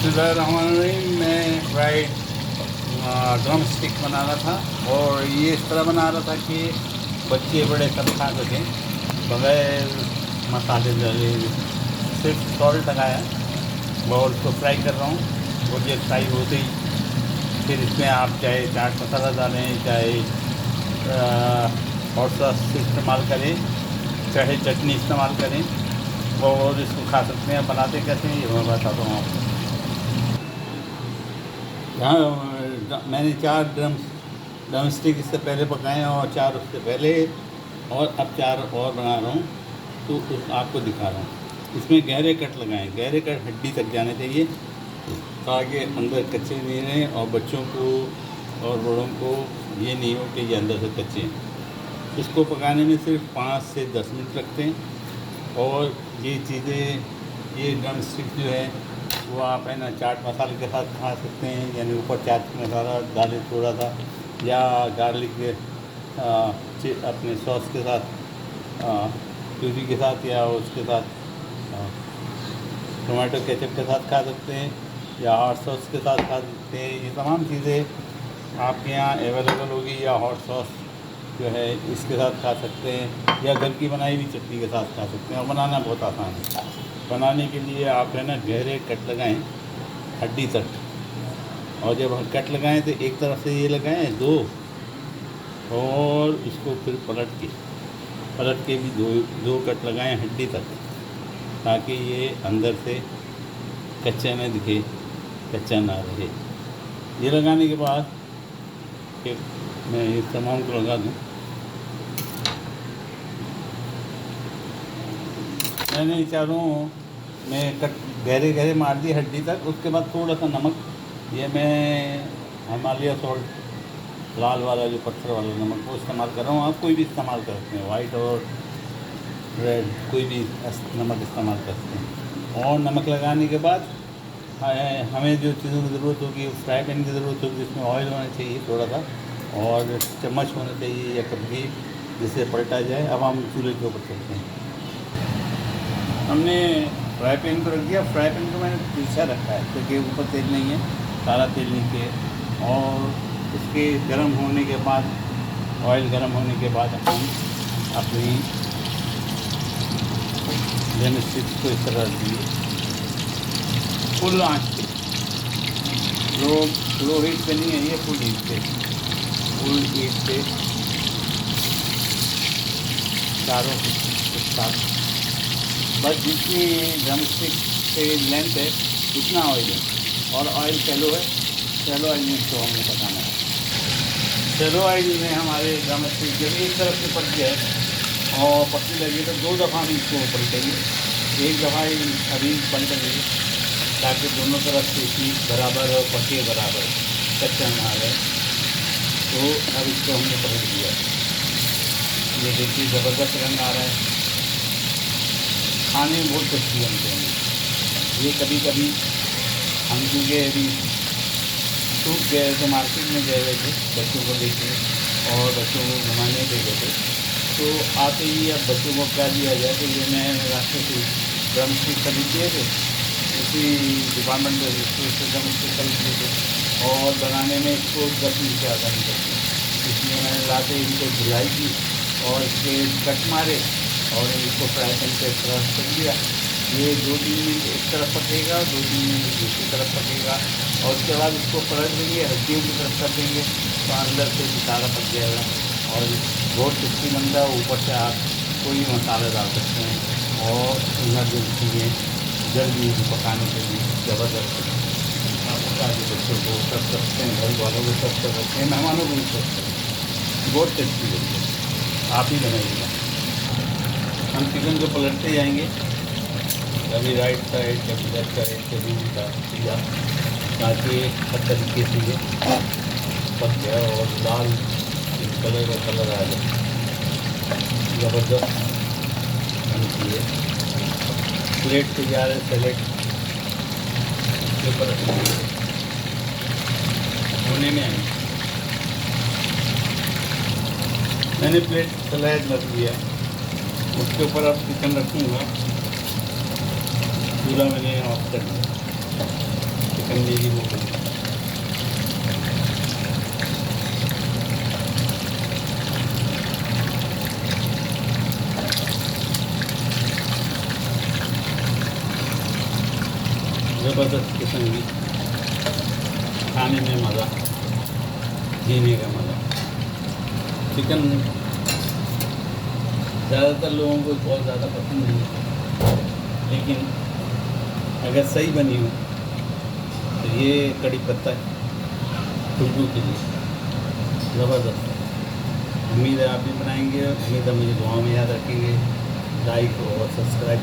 बिस्मिल्लाहिर्रहमानिर्रहीम। मैं fried drum stick बना रहा था और ये इस तरह बना रहा था कि बच्चे बड़े सब खा सकें बग़ैर मसाले डाले, सिर्फ सॉल्ट लगाया और उसको फ्राई कर रहा हूँ। और ये फ्राई होते ही फिर इसमें आप चाहे चाट मसाला डालें, चाहे हॉट सॉस इस्तेमाल करें, चाहे चटनी इस्तेमाल करें और इसको खा सकते हैं। बनाते कैसे हैं ये मैं बताता हूँ आपको। यहाँ मैंने 4 ड्रम स्टिक इससे पहले पकाए हैं और 4 उससे पहले, और अब 4 और बना रहा हूँ तो आपको दिखा रहा हूँ। इसमें गहरे कट लगाएं, गहरे कट हड्डी तक जाने चाहिए ताकि अंदर कच्चे नहीं रहें और बच्चों को और बड़ों को ये नहीं हो कि ये अंदर से कच्चे हैं। इसको पकाने में सिर्फ 5 से 10 मिनट लगते हैं। और ये चीज़ें, ये ड्रम स्टिक जो है वो आप है ना चाट मसाले के साथ खा सकते हैं, यानी ऊपर चाट मसाला डालें थोड़ा सा, या गार्लिक अपने सॉस के साथ, प्यूरी के साथ, या उसके साथ टोमेटो केचप के साथ खा सकते हैं, या हॉट सॉस के साथ खा सकते हैं। ये तमाम चीज़ें आपके यहाँ अवेलेबल होगी, या हॉट सॉस जो है इसके साथ खा सकते हैं, या घर की बनाई हुई चटनी के साथ खा सकते हैं। और बनाना बहुत आसान है। बनाने के लिए आप है ना गहरे कट लगाएं हड्डी तक, और जब कट लगाएं तो एक तरफ से ये लगाएं 2, और इसको फिर पलट के भी दो कट लगाएं हड्डी तक, ताकि ये अंदर से कच्चा न दिखे, कच्चा ना रहे। ये लगाने के बाद फिर मैं इस तमाम को लगा दूँ। मैंने चारों में कट गहरे मार दिए हड्डी तक। उसके बाद थोड़ा सा नमक, ये मैं हिमालय सॉल्ट लाल वाला जो पत्थर वाला नमक वो इस्तेमाल कर रहा हूँ। आप कोई भी इस्तेमाल कर सकते हैं, वाइट और रेड कोई भी नमक इस्तेमाल कर सकते हैं। और नमक लगाने के बाद हमें जो चीज़ों की ज़रूरत होगी, फ्राई पैन की ज़रूरत होगी, जिसमें ऑयल होना चाहिए थोड़ा सा, और चम्मच होना चाहिए या कभी जिससे पलटा जाए। अब हम चूल्हे के ऊपर चलते हैं। हमने फ्राई पैन को रख दिया। फ्राई पैन को मैंने पीछा रखा है क्योंकि ऊपर तेल नहीं है, सारा तेल नीचे। और इसके गर्म होने के बाद, ऑयल गर्म होने के बाद हम अपनी ड्रम स्टिक्स को इस तरह दिए फुल आंच पे, लो हीट पे नहीं है, ये फुल हीट पे चारों के साथ। बस जितनी ड्रम स्टिक के लेंथ है उतना ऑयल है, और ऑयल शैलो है, शैलो ऑयल में इसको हमने पकाना है। शैलो ऑयल में हमारे ड्रम स्टिक जब एक तरफ से पक जाए और पकने लगे तो 2 दफ़ा हम इसको पलटेंगे। एक दफ़ा अभी पलटेंगे ताकि दोनों तरफ से चीज़ बराबर और पके बराबर, कच्चा ना रहे। तो अब इसको हमने पलट दिया। ये देखिए ज़बरदस्त रंग आ रहा है, खाने में बहुत टेस्टी बनते हैं। ये कभी हम क्योंकि अभी सूख गए तो मार्केट में गए हुए थे बच्चों को देखने, और बच्चों को घुमाने दे गए थे, तो आते ही अब बच्चों को क्या दिया जाए, तो ये मैं रास्ते से ड्रम स्टिक खरीद दिए थे, उसी डिपार्टमेंटल स्टोर से ड्रम स्टिक खरीद दिए थे। और बनाने में इसको 10 मिनट से आधा नहीं लगती। इसलिए मैंने लाते ही इनको धुलाई की और इसके कट मारे और इसको फ्राई पैन पे तरफ कर दिया। ये 2-3 मिनट एक तरफ पकेगा, 2-3 मिनट दूसरी तरफ पकेगा, और उसके बाद इसको पलट देंगे, हड्डियों की तरफ कर देंगे तो अंदर से भी सारा पक जाएगा और बहुत टेस्टी बनता है। ऊपर से आप कोई मसाला डाल सकते हैं और इमरजेंसी में जल्दी पकाने के लिए ज़बरदस्त आप पका के बच्चों को सर्व कर सकते हैं, घर वालों को सर्व कर सकते हैं, मेहमानों को भी सर्व कर सकते हैं। बहुत टेस्टी बनती है, आप ही बनाइएगा। हम चिकन को पलटते जाएंगे, कभी राइट साइड, कभी लेफ्ट साइड, कभी सीधा, ताकि हर तरीके से ये पक जाए और लाल कलर का कलर आ जाए। ज़बरदस्त बनती है। प्लेट तैयार है, सैलेड के ऊपर होने में है। मैंने प्लेट सैलेड रख दिया, उसके ऊपर अब चिकन रखूँगा। चूल्हा मैंने ऑफ कर दिया। चिकन मेरी हो गई। ज़बरदस्त किस्म की खाने में मज़ा, जीने का मज़ा। चिकन ज़्यादातर लोगों को बहुत ज़्यादा पसंद नहीं है, लेकिन अगर सही बनी हो तो ये कड़ी पत्ता खुशबू के लिए ज़बरदस्त है। उम्मीद है आप भी बनाएंगे, उम्मीद है मुझे दुआ में याद रखेंगे। लाइक और सब्सक्राइब